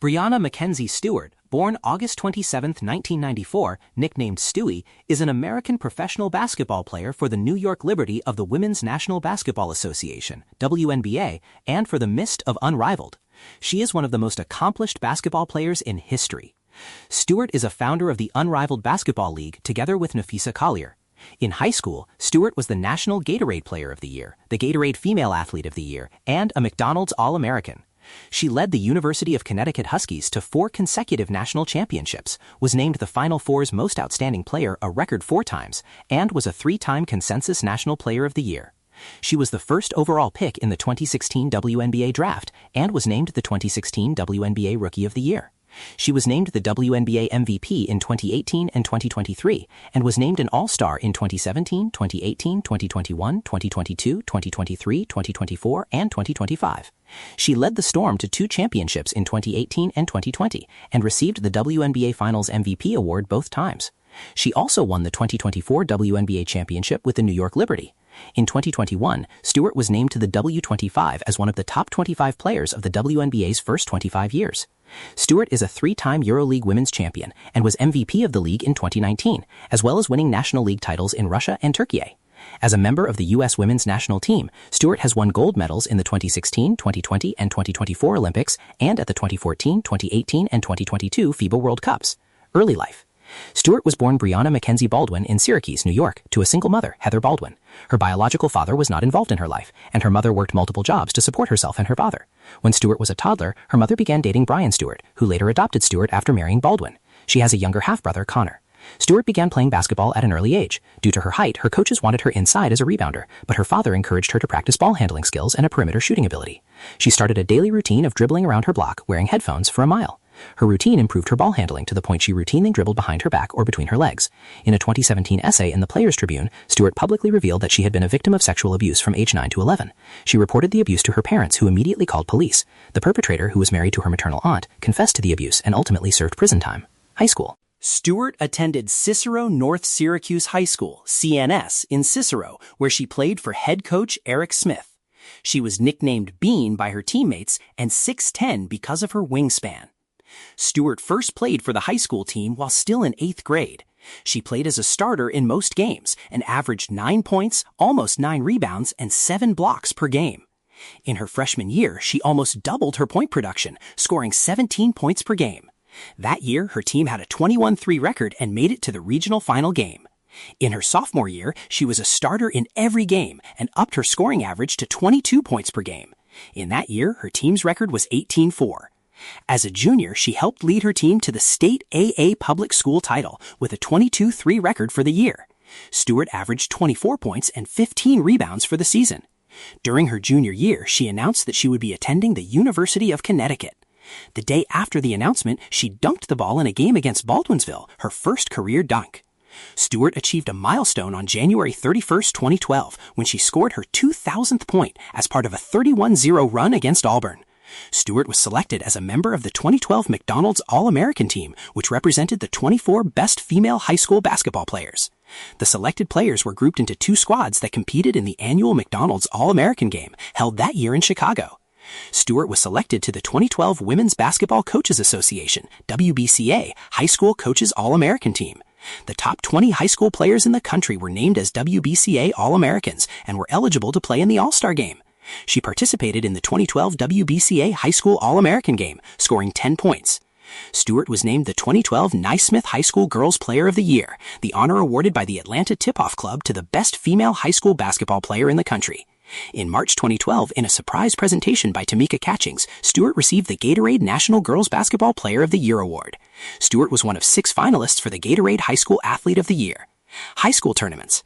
Breanna Mackenzie Stewart, born August 27, 1994, nicknamed Stewie, is an American professional basketball player for the New York Liberty of the Women's National Basketball Association, WNBA, and for the Mist of Unrivaled. She is one of the most accomplished basketball players in history. Stewart is a founder of the Unrivaled Basketball League together with Napheesa Collier. In high school, Stewart was the National Gatorade Player of the Year, the Gatorade Female Athlete of the Year, and a McDonald's All-American. She led the University of Connecticut Huskies to 4 consecutive national championships, was named the Final Four's Most Outstanding Player a record 4 times, and was a 3-time Consensus National Player of the Year. She was the first overall pick in the 2016 WNBA draft and was named the 2016 WNBA Rookie of the Year. She was named the WNBA MVP in 2018 and 2023, and was named an All-Star in 2017, 2018, 2021, 2022, 2023, 2024, and 2025. She led the Storm to 2 championships in 2018 and 2020, and received the WNBA Finals MVP award both times. She also won the 2024 WNBA championship with the New York Liberty. In 2021, Stewart was named to the W25 as one of the top 25 players of the WNBA's first 25 years. Stewart is a 3-time EuroLeague Women's Champion and was MVP of the league in 2019, as well as winning National League titles in Russia and Turkey. As a member of the U.S. women's national team, Stewart has won gold medals in the 2016, 2020, and 2024 Olympics and at the 2014, 2018, and 2022 FIBA World Cups. Early life. Stewart was born Breanna Mackenzie Baldwin in Syracuse, New York, to a single mother, Heather Baldwin. Her biological father was not involved in her life, and her mother worked multiple jobs to support herself and her father. When Stewart was a toddler, her mother began dating Brian Stewart, who later adopted Stewart after marrying Baldwin. She has a younger half-brother, Connor. Stewart began playing basketball at an early age. Due to her height, her coaches wanted her inside as a rebounder, but her father encouraged her to practice ball handling skills and a perimeter shooting ability. She started a daily routine of dribbling around her block, wearing headphones, for a mile. Her routine improved her ball handling to the point she routinely dribbled behind her back or between her legs. In a 2017 essay in the Players Tribune, Stewart publicly revealed that she had been a victim of sexual abuse from age 9 to 11. She reported the abuse to her parents, who immediately called police. The perpetrator, who was married to her maternal aunt, confessed to the abuse and ultimately served prison time. High school. Stewart attended Cicero North Syracuse High School, CNS, in Cicero, where she played for head coach Eric Smith. She was nicknamed Bean by her teammates and 6'10" because of her wingspan. Stewart first played for the high school team while still in 8th grade. She played as a starter in most games and averaged 9 points, almost 9 rebounds, and 7 blocks per game. In her freshman year, she almost doubled her point production, scoring 17 points per game. That year, her team had a 21-3 record and made it to the regional final game. In her sophomore year, she was a starter in every game and upped her scoring average to 22 points per game. In that year, her team's record was 18-4. As a junior, she helped lead her team to the state AA public school title with a 22-3 record for the year. Stewart averaged 24 points and 15 rebounds for the season. During her junior year, she announced that she would be attending the University of Connecticut. The day after the announcement, she dunked the ball in a game against Baldwinsville, her first career dunk. Stewart achieved a milestone on January 31, 2012, when she scored her 2,000th point as part of a 31-0 run against Auburn. Stewart was selected as a member of the 2012 McDonald's All-American team, which represented the 24 best female high school basketball players. The selected players were grouped into 2 squads that competed in the annual McDonald's All-American game held that year in Chicago. Stewart was selected to the 2012 Women's Basketball Coaches Association, WBCA, High School Coaches All-American team. The top 20 high school players in the country were named as WBCA All-Americans and were eligible to play in the All-Star game. She participated in the 2012 WBCA High School All-American game, scoring 10 points. Stewart was named the 2012 Naismith High School Girls Player of the Year, the honor awarded by the Atlanta Tip-Off Club to the best female high school basketball player in the country. In March 2012, in a surprise presentation by Tamika Catchings, Stewart received the Gatorade National Girls Basketball Player of the Year award. Stewart was one of 6 finalists for the Gatorade High School Athlete of the Year. High school tournaments.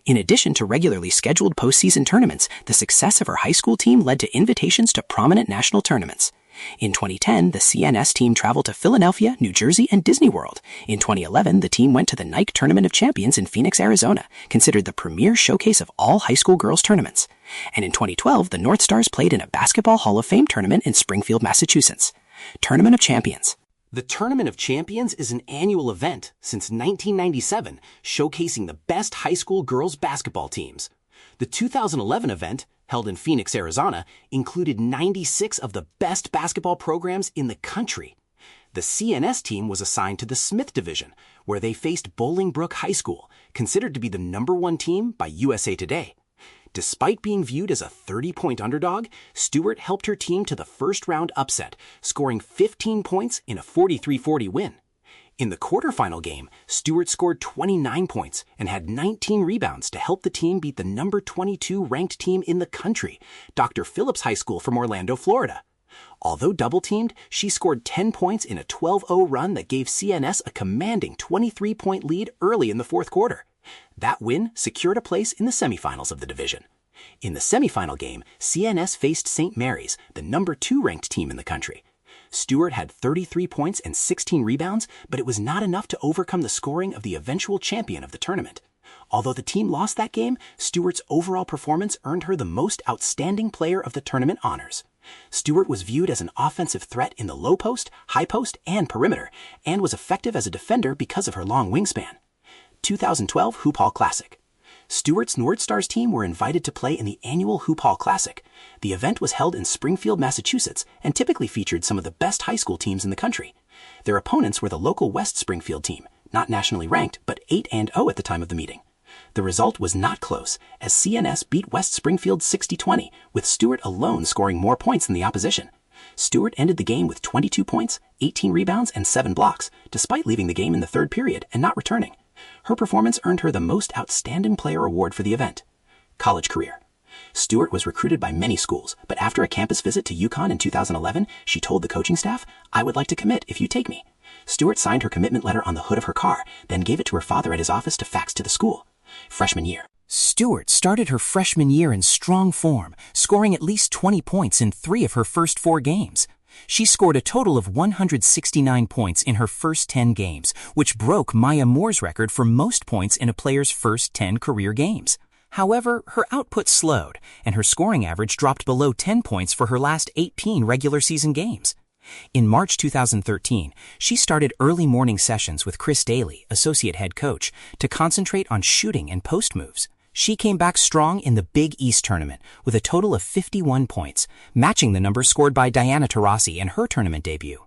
In addition to regularly scheduled postseason tournaments, the success of her high school team led to invitations to prominent national tournaments. In 2010, the CNS team traveled to Philadelphia, New Jersey, and Disney World. In 2011, the team went to the Nike Tournament of Champions in Phoenix, Arizona, considered the premier showcase of all high school girls tournaments. And in 2012, the North Stars played in a Basketball Hall of Fame tournament in Springfield, Massachusetts. Tournament of Champions. The Tournament of Champions is an annual event since 1997, showcasing the best high school girls basketball teams. The 2011 event, held in Phoenix, Arizona, included 96 of the best basketball programs in the country. The CNS team was assigned to the Smith Division, where they faced Bolingbrook High School, considered to be the #1 team by USA Today. Despite being viewed as a 30-point underdog, Stewart helped her team to the first-round upset, scoring 15 points in a 43-40 win. In the quarterfinal game, Stewart scored 29 points and had 19 rebounds to help the team beat the #22 ranked team in the country, Dr. Phillips High School from Orlando, Florida. Although double-teamed, she scored 10 points in a 12-0 run that gave CNS a commanding 23-point lead early in the fourth quarter. That win secured a place in the semifinals of the division. In the semifinal game, CNS faced St. Mary's, the #2 ranked team in the country. Stewart had 33 points and 16 rebounds, but it was not enough to overcome the scoring of the eventual champion of the tournament. Although the team lost that game, Stewart's overall performance earned her the Most Outstanding Player of the Tournament honors. Stewart was viewed as an offensive threat in the low post, high post, and perimeter, and was effective as a defender because of her long wingspan. 2012 Hoop Hall Classic. Stewart's Nordstars team were invited to play in the annual Hoop Hall Classic. The event was held in Springfield, Massachusetts, and typically featured some of the best high school teams in the country. Their opponents were the local West Springfield team, not nationally ranked, but 8-0 at the time of the meeting. The result was not close, as CNS beat West Springfield 60-20, with Stewart alone scoring more points than the opposition. Stewart ended the game with 22 points, 18 rebounds, and 7 blocks, despite leaving the game in the third period and not returning. Her performance earned her the Most Outstanding Player award for the event. College career. Stewart was recruited by many schools, but after a campus visit to UConn in 2011, she told the coaching staff, "I would like to commit if you take me." Stewart signed her commitment letter on the hood of her car, then gave it to her father at his office to fax to the school. Freshman year. Stewart started her freshman year in strong form, scoring at least 20 points in 3 of her first 4 games. She scored a total of 169 points in her first 10 games, which broke Maya Moore's record for most points in a player's first 10 career games. However, her output slowed, and her scoring average dropped below 10 points for her last 18 regular season games. In March 2013, she started early morning sessions with Chris Daly, associate head coach, to concentrate on shooting and post moves. She came back strong in the Big East tournament with a total of 51 points, matching the number scored by Diana Taurasi in her tournament debut.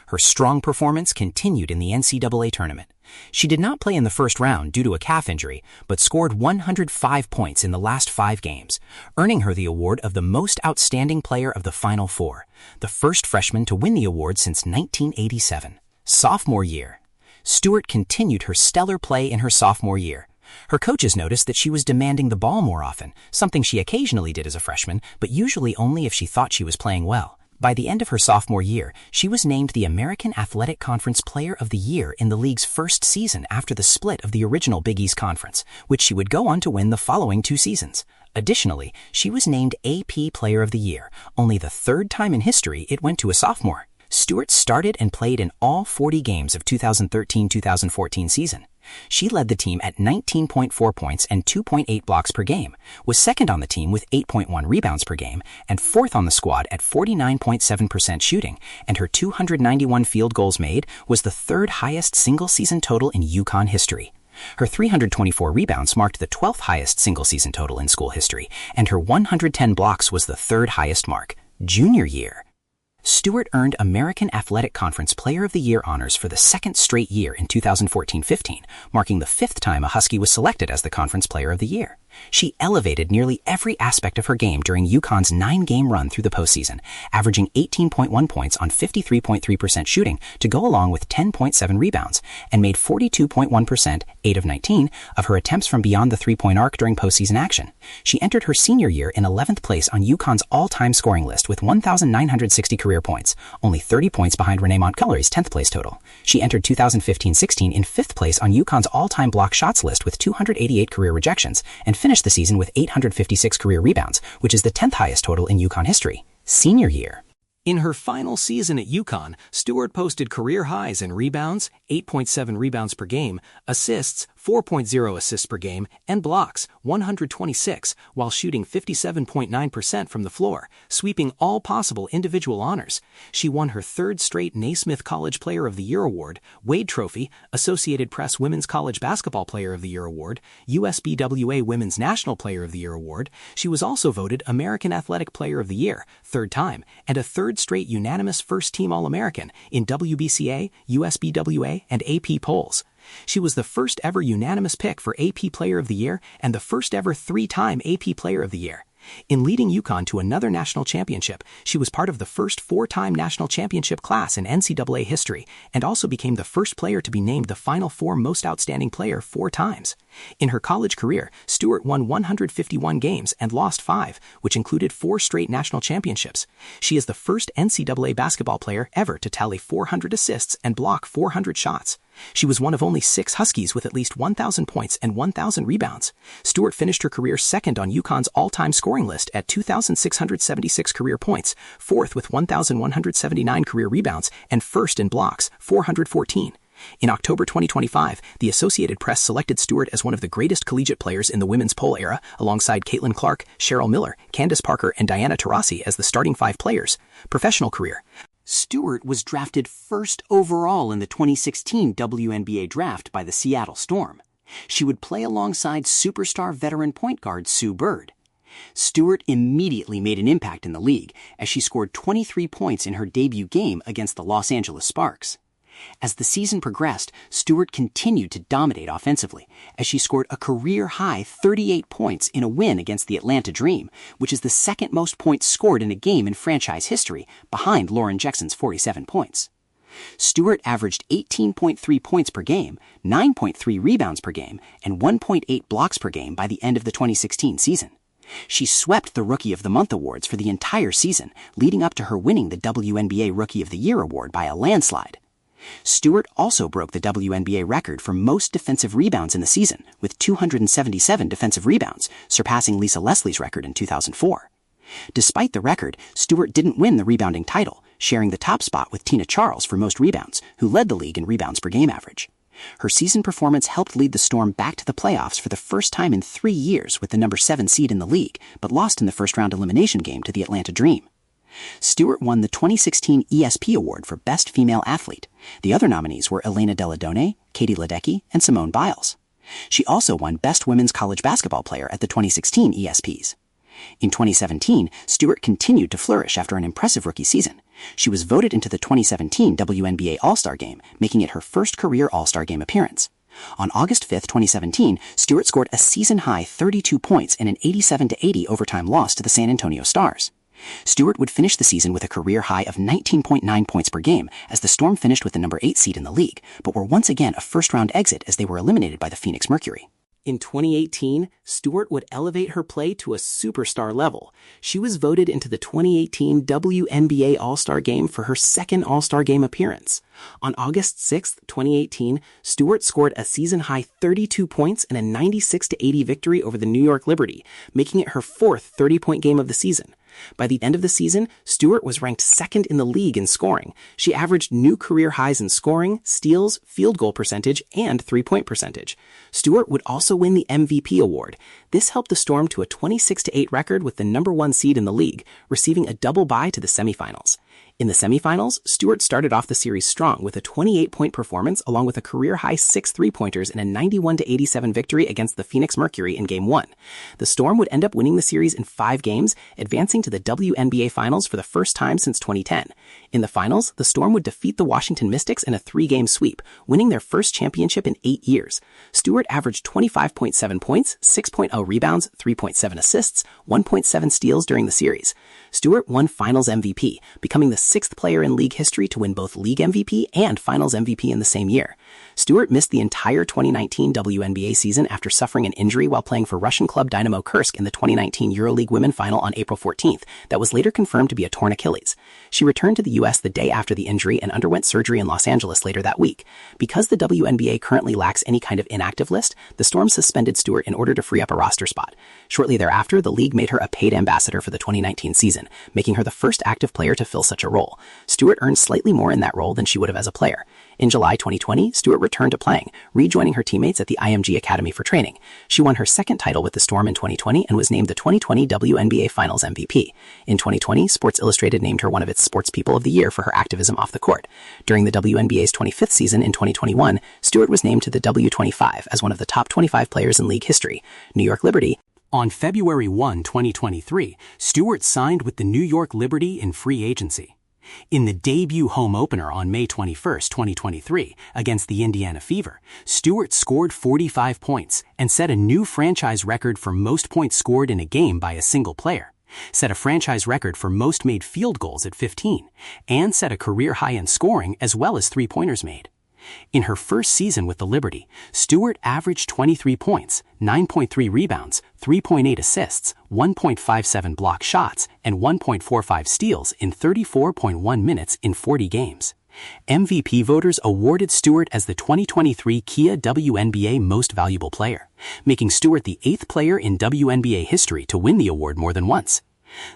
Her strong performance continued in the NCAA tournament. She did not play in the first round due to a calf injury, but scored 105 points in the last 5 games, earning her the award of the Most Outstanding Player of the Final Four, the first freshman to win the award since 1987. Sophomore year. Stewart continued her stellar play in her sophomore year. Her coaches noticed that she was demanding the ball more often, something she occasionally did as a freshman, but usually only if she thought she was playing well. By the end of her sophomore year, she was named the American Athletic Conference Player of the Year in the league's first season after the split of the original Big East Conference, which she would go on to win the following 2 seasons. Additionally, she was named AP Player of the Year, only the 3rd time in history it went to a sophomore. Stewart started and played in all 40 games of 2013-2014 season. She led the team at 19.4 points and 2.8 blocks per game, was second on the team with 8.1 rebounds per game, and 4th on the squad at 49.7% shooting, and her 291 field goals made was the 3rd highest single-season total in UConn history. Her 324 rebounds marked the 12th highest single-season total in school history, and her 110 blocks was the 3rd highest mark. Junior year. Stewart earned American Athletic Conference Player of the Year honors for the 2nd straight year in 2014-15, marking the 5th time a Husky was selected as the Conference Player of the Year. She elevated nearly every aspect of her game during UConn's 9-game run through the postseason, averaging 18.1 points on 53.3% shooting to go along with 10.7 rebounds, and made 42.1%, 8 of 19, of her attempts from beyond the 3-point arc during postseason action. She entered her senior year in 11th place on UConn's all-time scoring list with 1,960 career points, only 30 points behind Renee Montgomery's 10th place total. She entered 2015-16 in 5th place on UConn's all-time block shots list with 288 career rejections, and finished the season with 856 career rebounds, which is the 10th highest total in UConn history. Senior year. In her final season at UConn, Stewart posted career highs in rebounds, 8.7 rebounds per game, assists, 4.0 assists per game, and blocks, 126, while shooting 57.9% from the floor, sweeping all possible individual honors. She won her third straight Naismith College Player of the Year award, Wade Trophy, Associated Press Women's College Basketball Player of the Year award, USBWA Women's National Player of the Year award. She was also voted American Athletic Player of the Year, third time, and a third straight unanimous first-team All-American in WBCA, USBWA, and AP polls. She was the first ever unanimous pick for AP Player of the Year and the first ever three-time AP Player of the Year. In leading UConn to another national championship, she was part of the first four-time national championship class in NCAA history and also became the first player to be named the Final Four Most Outstanding Player 4 times. In her college career, Stewart won 151 games and lost 5, which included 4 straight national championships. She is the first NCAA basketball player ever to tally 400 assists and block 400 shots. She was one of only 6 Huskies with at least 1,000 points and 1,000 rebounds. Stewart finished her career second on UConn's all-time scoring list at 2,676 career points, fourth with 1,179 career rebounds, and first in blocks, 414. In October 2025, the Associated Press selected Stewart as one of the greatest collegiate players in the women's poll era, alongside Caitlin Clark, Cheryl Miller, Candace Parker, and Diana Taurasi as the starting 5 players. Professional career. Stewart was drafted first overall in the 2016 WNBA draft by the Seattle Storm. She would play alongside superstar veteran point guard Sue Bird. Stewart immediately made an impact in the league as she scored 23 points in her debut game against the Los Angeles Sparks. As the season progressed, Stewart continued to dominate offensively as she scored a career-high 38 points in a win against the Atlanta Dream, which is the second most points scored in a game in franchise history, behind Lauren Jackson's 47 points. Stewart averaged 18.3 points per game, 9.3 rebounds per game, and 1.8 blocks per game by the end of the 2016 season. She swept the Rookie of the Month awards for the entire season, leading up to her winning the WNBA Rookie of the Year award by a landslide. Stewart also broke the WNBA record for most defensive rebounds in the season, with 277 defensive rebounds, surpassing Lisa Leslie's record in 2004. Despite the record, Stewart didn't win the rebounding title, sharing the top spot with Tina Charles for most rebounds, who led the league in rebounds per game average. Her season performance helped lead the Storm back to the playoffs for the first time in 3 years with the number 7 seed in the league, but lost in the first-round elimination game to the Atlanta Dream. Stewart won the 2016 ESP Award for Best Female Athlete. The other nominees were Elena Della Donna, Katie Ledecky, and Simone Biles. She also won Best Women's College Basketball Player at the 2016 ESPs. In 2017, Stewart continued to flourish after an impressive rookie season. She was voted into the 2017 WNBA All-Star Game, making it her first career All-Star Game appearance. On August 5, 2017, Stewart scored a season-high 32 points in an 87-80 overtime loss to the San Antonio Stars. Stewart would finish the season with a career high of 19.9 points per game as the Storm finished with the number 8 seed in the league, but were once again a first-round exit as they were eliminated by the Phoenix Mercury. In 2018, Stewart would elevate her play to a superstar level. She was voted into the 2018 WNBA All-Star Game for her second All-Star Game appearance. On August 6, 2018, Stewart scored a season-high 32 points in a 96-80 victory over the New York Liberty, making it her 4th 30-point game of the season. By the end of the season, Stewart was ranked second in the league in scoring. She averaged new career highs in scoring, steals, field goal percentage, and three-point percentage. Stewart would also win the MVP award. This helped the Storm to a 26-8 record with the number 1 seed in the league, receiving a double bye to the semifinals. In the semifinals, Stewart started off the series strong with a 28-point performance along with a career-high 6 three-pointers in a 91-87 victory against the Phoenix Mercury in Game 1. The Storm would end up winning the series in 5 games, advancing to the WNBA Finals for the first time since 2010. In the finals, the Storm would defeat the Washington Mystics in a 3-game sweep, winning their first championship in 8 years. Stewart averaged 25.7 points, 6.0 rebounds, 3.7 assists, 1.7 steals during the series. Stewart won Finals MVP, becoming the 6th player in league history to win both League MVP and Finals MVP in the same year. Stewart missed the entire 2019 WNBA season after suffering an injury while playing for Russian club Dynamo Kursk in the 2019 EuroLeague Women Final on April 14th that was later confirmed to be a torn Achilles. She returned to the U.S. the day after the injury and underwent surgery in Los Angeles later that week. Because the WNBA currently lacks any kind of inactive list, the Storm suspended Stewart in order to free up a roster spot. Shortly thereafter, the league made her a paid ambassador for the 2019 season. season, making her the first active player to fill such a role. Stewart earned slightly more in that role than she would have as a player. In July 2020, Stewart returned to playing, rejoining her teammates at the IMG Academy for training. She won her second title with the Storm in 2020 and was named the 2020 WNBA Finals MVP. In 2020, Sports Illustrated named her one of its Sports People of the Year for her activism off the court. During the WNBA's 25th season in 2021, Stewart was named to the W25 as one of the top 25 players in league history. New York Liberty. On February 1, 2023, Stewart signed with the New York Liberty in free agency. In the debut home opener on May 21, 2023, against the Indiana Fever, Stewart scored 45 points and set a new franchise record for most points scored in a game by a single player, set a franchise record for most made field goals at 15, and set a career high in scoring as well as three-pointers made. In her first season with the Liberty, Stewart averaged 23 points, 9.3 rebounds, 3.8 assists, 1.57 block shots, and 1.45 steals in 34.1 minutes in 40 games. MVP voters awarded Stewart as the 2023 Kia WNBA Most Valuable Player, making Stewart the 8th player in WNBA history to win the award more than once.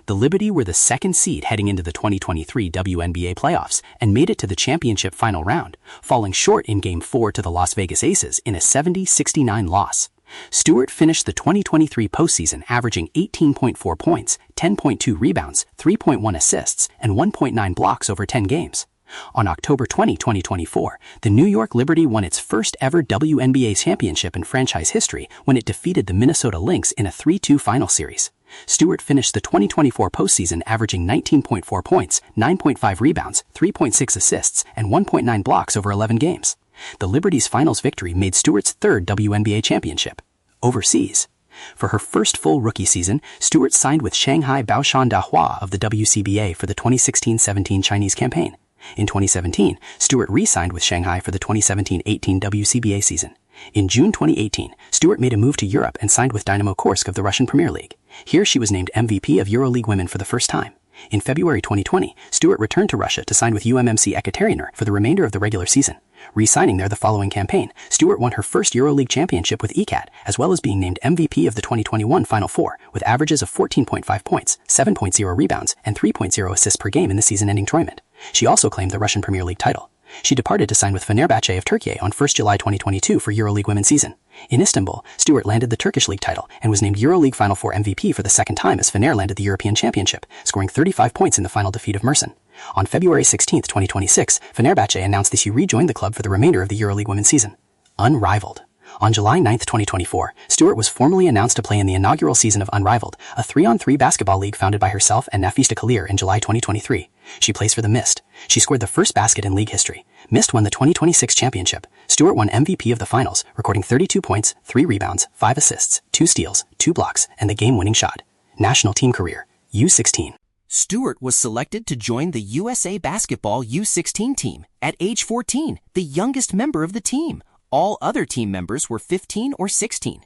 The Liberty were the second seed heading into the 2023 WNBA playoffs and made it to the championship final round, falling short in Game 4 to the Las Vegas Aces in a 70-69 loss. Stewart finished the 2023 postseason averaging 18.4 points, 10.2 rebounds, 3.1 assists, and 1.9 blocks over 10 games. On October 20, 2024, the New York Liberty won its first ever WNBA championship in franchise history when it defeated the Minnesota Lynx in a 3-2 final series. Stewart finished the 2024 postseason averaging 19.4 points, 9.5 rebounds, 3.6 assists, and 1.9 blocks over 11 games. The Liberty's finals victory made Stewart's third WNBA championship. Overseas. For her first full rookie season, Stewart signed with Shanghai Baoshan Dahua of the WCBA for the 2016-17 Chinese campaign. In 2017, Stewart re-signed with Shanghai for the 2017-18 WCBA season. In June 2018, Stewart made a move to Europe and signed with Dynamo Kursk of the Russian Premier League. Here she was named MVP of EuroLeague Women for the first time. In February 2020, Stewart returned to Russia to sign with UMMC Ekaterinburg for the remainder of the regular season. Re-signing there the following campaign, Stewart won her first EuroLeague championship with ECAT, as well as being named MVP of the 2021 Final Four, with averages of 14.5 points, 7.0 rebounds, and 3.0 assists per game in the season-ending tournament. She also claimed the Russian Premier League title. She departed to sign with Fenerbahce of Turkey on 1 July 2022 for EuroLeague Women's season. In Istanbul, Stewart landed the Turkish League title and was named EuroLeague Final Four MVP for the second time as Fener landed the European Championship, scoring 35 points in the final defeat of Mersin. On February 16, 2026, Fenerbahce announced that she rejoined the club for the remainder of the EuroLeague Women's season. Unrivaled. On July 9, 2024, Stewart was formally announced to play in the inaugural season of Unrivaled, a 3-on-3 basketball league founded by herself and Napheesa Collier in July 2023. She plays for the Mist. She scored the first basket in league history. Mist won the 2026 championship. Stewart won MVP of the finals, recording 32 points, 3 rebounds, 5 assists, 2 steals, 2 blocks, and the game-winning shot. National team career, U16. Stewart was selected to join the USA Basketball U16 team at age 14, the youngest member of the team. All other team members were 15 or 16.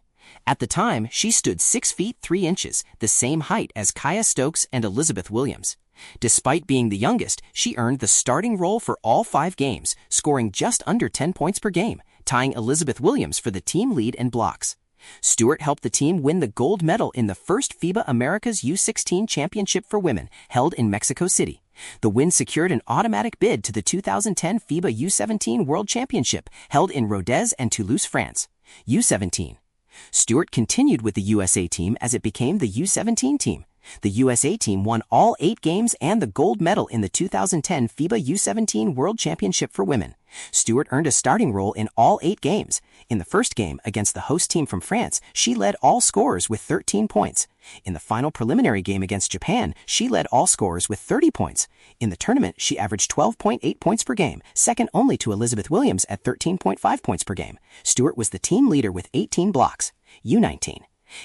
At the time, she stood 6 feet 3 inches, the same height as Kaya Stokes and Elizabeth Williams. Despite being the youngest, she earned the starting role for all 5 games, scoring just under 10 points per game, tying Elizabeth Williams for the team lead in blocks. Stewart helped the team win the gold medal in the first FIBA Americas U16 Championship for Women, held in Mexico City. The win secured an automatic bid to the 2010 FIBA U17 World Championship, held in Rodez and Toulouse, France. U17. Stewart continued with the USA team as it became the U17 team. The USA team won all 8 games and the gold medal in the 2010 FIBA U17 World Championship for Women. Stewart earned a starting role in all 8 games. In the first game against the host team from France, she led all scorers with 13 points. In the final preliminary game against Japan, she led all scorers with 30 points. In the tournament, she averaged 12.8 points per game, second only to Elizabeth Williams at 13.5 points per game. Stewart was the team leader with 18 blocks. U19.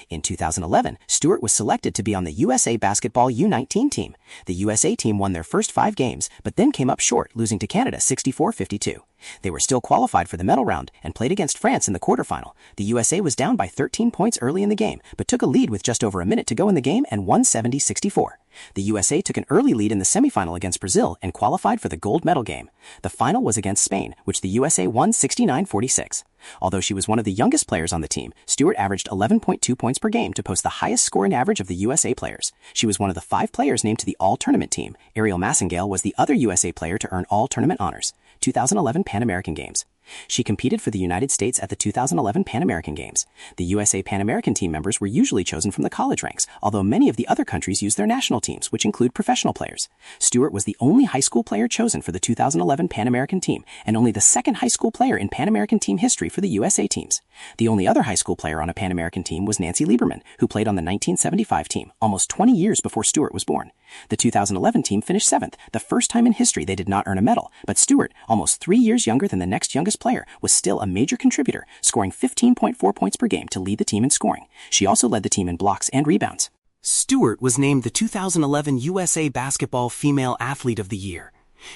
In 2011, Stewart was selected to be on the USA Basketball U19 team. The USA team won their first 5 games, but then came up short, losing to Canada 64-52. They were still qualified for the medal round and played against France in the quarterfinal. The USA was down by 13 points early in the game, but took a lead with just over a minute to go in the game and won 70-64. The USA took an early lead in the semifinal against Brazil and qualified for the gold medal game. The final was against Spain, which the USA won 69-46. Although she was one of the youngest players on the team, Stewart averaged 11.2 points per game to post the highest scoring average of the USA players. She was one of the 5 players named to the all-tournament team. Ariel Massengale was the other USA player to earn all-tournament honors. 2011 Pan American Games. She competed for the United States at the 2011 Pan American Games. The USA Pan American team members were usually chosen from the college ranks, although many of the other countries use their national teams, which include professional players. Stewart was the only high school player chosen for the 2011 Pan American team, and only the second high school player in Pan American team history for the USA teams. The only other high school player on a Pan American team was Nancy Lieberman, who played on the 1975 team, almost 20 years before Stewart was born. The 2011 team finished 7th, the first time in history they did not earn a medal, but Stewart, almost 3 years younger than the next youngest player, was still a major contributor, scoring 15.4 points per game to lead the team in scoring. She also led the team in blocks and rebounds. Stewart was named the 2011 USA Basketball Female Athlete of the Year.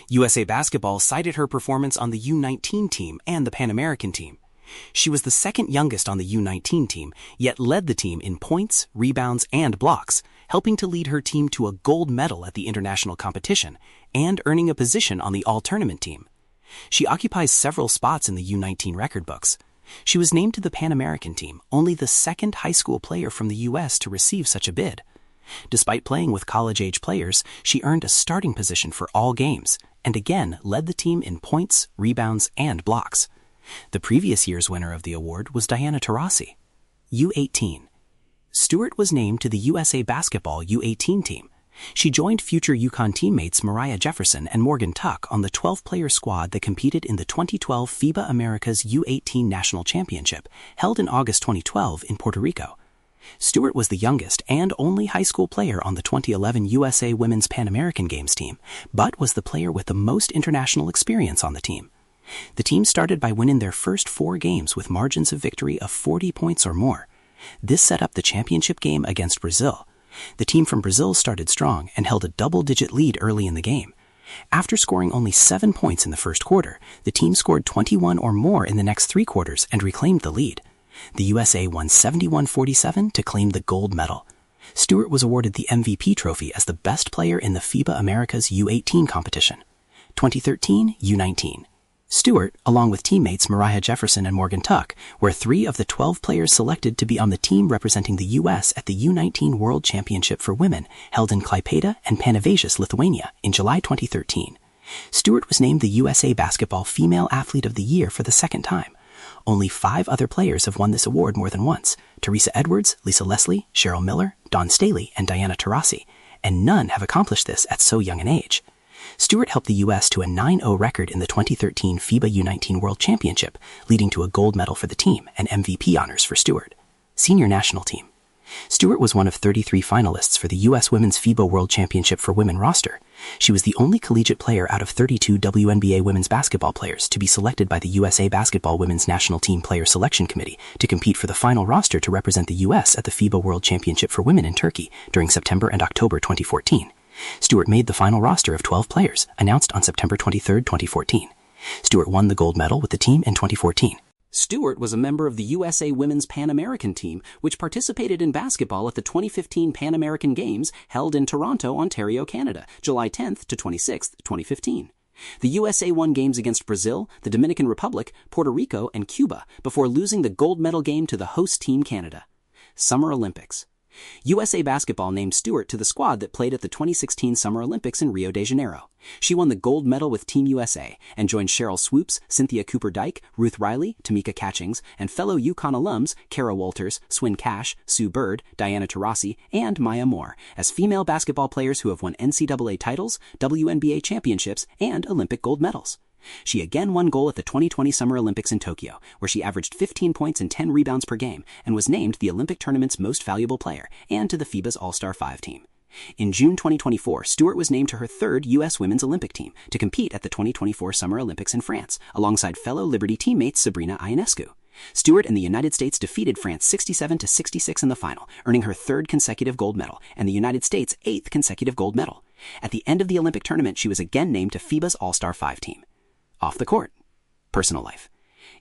USA Basketball cited her performance on the U19 team and the Pan American team. She was the second youngest on the U19 team, yet led the team in points, rebounds, and blocks, helping to lead her team to a gold medal at the international competition and earning a position on the all-tournament team. She occupies several spots in the U19 record books. She was named to the Pan American team, only the second high school player from the U.S. to receive such a bid. Despite playing with college-age players, she earned a starting position for all games, and again led the team in points, rebounds, and blocks. The previous year's winner of the award was Diana Taurasi. U18. Stewart was named to the USA Basketball U18 team. She joined future UConn teammates Mariah Jefferson and Morgan Tuck on the 12-player squad that competed in the 2012 FIBA Americas U18 National Championship, held in August 2012 in Puerto Rico. Stewart was the youngest and only high school player on the 2011 USA Women's Pan American Games team, but was the player with the most international experience on the team. The team started by winning their first 4 games with margins of victory of 40 points or more. This set up the championship game against Brazil. The team from Brazil started strong and held a double-digit lead early in the game. After scoring only 7 points in the first quarter, the team scored 21 or more in the next 3 quarters and reclaimed the lead. The USA won 71-47 to claim the gold medal. Stewart was awarded the MVP trophy as the best player in the FIBA Americas U18 competition. 2013 U19. Stewart, along with teammates Mariah Jefferson and Morgan Tuck, were 3 of the 12 players selected to be on the team representing the U.S. at the U19 World Championship for Women, held in Klaipėda and Panevėžys, Lithuania, in July 2013. Stewart was named the USA Basketball Female Athlete of the Year for the second time. Only 5 other players have won this award more than once: Teresa Edwards, Lisa Leslie, Cheryl Miller, Dawn Staley, and Diana Taurasi, and none have accomplished this at so young an age. Stewart helped the U.S. to a 9-0 record in the 2013 FIBA U19 World Championship, leading to a gold medal for the team and MVP honors for Stewart. Senior National Team. Stewart was one of 33 finalists for the U.S. Women's FIBA World Championship for Women roster. She was the only collegiate player out of 32 WNBA women's basketball players to be selected by the USA Basketball Women's National Team Player Selection Committee to compete for the final roster to represent the U.S. at the FIBA World Championship for Women in Turkey during September and October 2014. Stewart made the final roster of 12 players, announced on September 23, 2014. Stewart won the gold medal with the team in 2014. Stewart was a member of the USA Women's Pan American team, which participated in basketball at the 2015 Pan American Games held in Toronto, Ontario, Canada, July 10th to 26th, 2015. The USA won games against Brazil, the Dominican Republic, Puerto Rico, and Cuba before losing the gold medal game to the host team Canada. Summer Olympics. USA Basketball named Stewart to the squad that played at the 2016 Summer Olympics in Rio de Janeiro. She won the gold medal with Team USA and joined Cheryl Swoops, Cynthia Cooper-Dyke, Ruth Riley, Tamika Catchings, and fellow UConn alums Kara Walters, Swin Cash, Sue Bird, Diana Taurasi, and Maya Moore as female basketball players who have won NCAA titles, WNBA championships, and Olympic gold medals. She again won gold at the 2020 Summer Olympics in Tokyo, where she averaged 15 points and 10 rebounds per game and was named the Olympic tournament's most valuable player and to the FIBA's All-Star 5 team. In June 2024, Stewart was named to her 3rd U.S. Women's Olympic team to compete at the 2024 Summer Olympics in France, alongside fellow Liberty teammate Sabrina Ionescu. Stewart and the United States defeated France 67-66 in the final, earning her 3rd consecutive gold medal and the United States' 8th consecutive gold medal. At the end of the Olympic tournament, she was again named to FIBA's All-Star 5 team. Off the court. Personal life.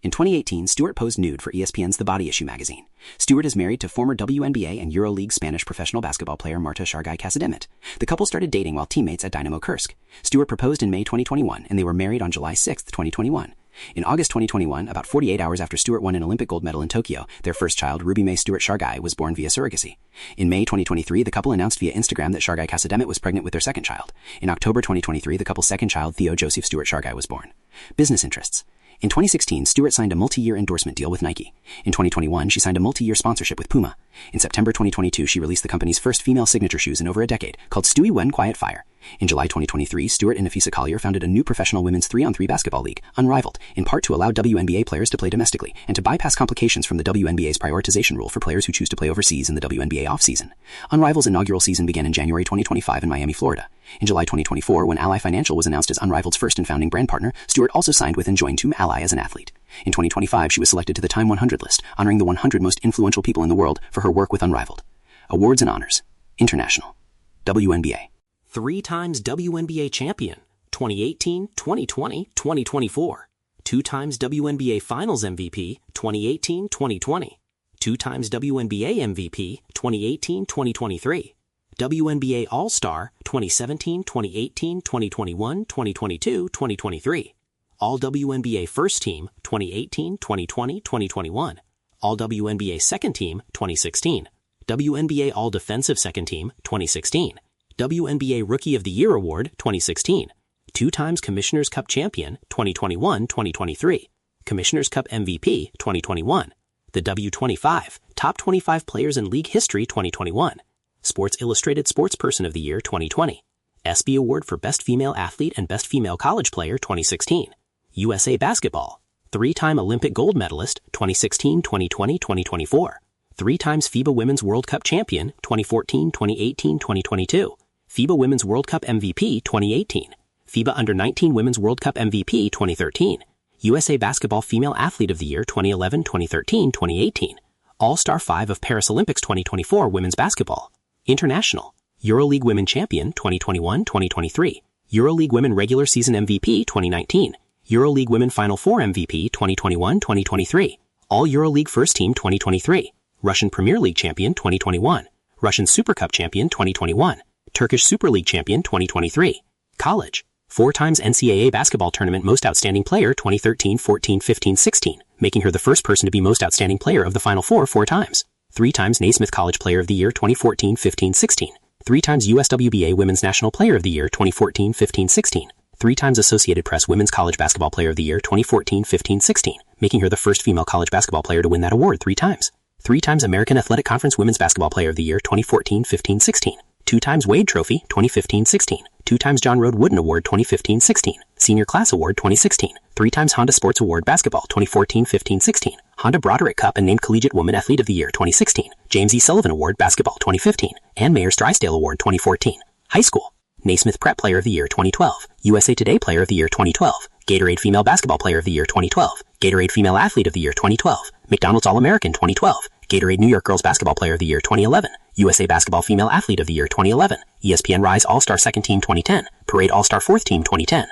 In 2018, Stewart posed nude for ESPN's The Body Issue magazine. Stewart is married to former WNBA and EuroLeague Spanish professional basketball player Marta Shargai-Casademit. The couple started dating while teammates at Dynamo Kursk. Stewart proposed in May 2021, and they were married on July 6, 2021. In August 2021, about 48 hours after Stewart won an Olympic gold medal in Tokyo, their first child, Ruby Mae Stewart Shargai, was born via surrogacy. In May 2023, the couple announced via Instagram that Shargai-Casademit was pregnant with their second child. In October 2023, the couple's second child, Theo Joseph Stewart Shargai, was born. Business interests. In 2016, Stewart signed a multi-year endorsement deal with Nike. In 2021, she signed a multi-year sponsorship with Puma. In September 2022, she released the company's first female signature shoes in over a decade, called Stewie When Quiet Fire. In July 2023, Stewart and Napheesa Collier founded a new professional women's 3-on-3 basketball league, Unrivaled, in part to allow WNBA players to play domestically and to bypass complications from the WNBA's prioritization rule for players who choose to play overseas in the WNBA offseason. Unrivaled's inaugural season began in January 2025 in Miami, Florida. In July 2024, when Ally Financial was announced as Unrivaled's first and founding brand partner, Stewart also signed with and joined Team Ally as an athlete. In 2025, she was selected to the Time 100 list, honoring the 100 most influential people in the world for her work with Unrivaled. Awards and honors. International. WNBA. 3 times WNBA champion, 2018, 2020, 2024. 2 times WNBA Finals MVP, 2018, 2020. 2 times WNBA MVP, 2018, 2023. WNBA All-Star, 2017, 2018, 2021, 2022, 2023. All WNBA First Team, 2018, 2020, 2021. All WNBA Second Team, 2016. WNBA All Defensive Second Team, 2016. WNBA Rookie of the Year Award, 2016. 2 times Commissioner's Cup Champion, 2021, 2023. Commissioner's Cup MVP, 2021. The W25, Top 25 Players in League History, 2021. Sports Illustrated Sportsperson of the Year, 2020. ESPY Award for Best Female Athlete and Best Female College Player, 2016. USA Basketball. 3-time Olympic gold medalist, 2016, 2020, 2024. 3 times FIBA Women's World Cup Champion, 2014, 2018, 2022. FIBA Women's World Cup MVP, 2018. FIBA Under-19 Women's World Cup MVP, 2013. USA Basketball Female Athlete of the Year, 2011, 2013, 2018. All-Star 5 of Paris Olympics 2024 Women's Basketball. International. EuroLeague Women Champion, 2021, 2023. EuroLeague Women Regular Season MVP, 2019. EuroLeague Women Final Four MVP, 2021, 2023. All EuroLeague First Team, 2023. Russian Premier League Champion, 2021. Russian Super Cup Champion, 2021. Turkish Super League Champion, 2023. College. 4 times NCAA Basketball Tournament Most Outstanding Player, 2013, 14, 15, 16, making her the first person to be Most Outstanding Player of the Final Four 4 times. 3 times Naismith College Player of the Year, 2014, 15, 16. 3 times USWBA Women's National Player of the Year, 2014, 15, 16. 3 times Associated Press Women's College Basketball Player of the Year, 2014, 15, 16, making her the first female college basketball player to win that award 3 times. 3 times American Athletic Conference Women's Basketball Player of the Year, 2014, 15, 16. 2 times Wade Trophy, 2015, 16. 2 times John Road Wooden Award, 2015, 16. Senior Class Award, 2016. 3 times Honda Sports Award Basketball, 2014, 15, 16. Honda Broderick Cup and named Collegiate Woman Athlete of the Year, 2016. James E. Sullivan Award Basketball, 2015. Ann Mayer Drysdale Award, 2014. High School. Naismith Prep Player of the Year, 2012. USA Today Player of the Year, 2012. Gatorade Female Basketball Player of the Year, 2012. Gatorade Female Athlete of the Year, 2012. McDonald's All-American, 2012. Gatorade New York Girls Basketball Player of the Year, 2011. USA Basketball Female Athlete of the Year, 2011. ESPN Rise All-Star Second Team, 2010. Parade All-Star Fourth Team, 2010.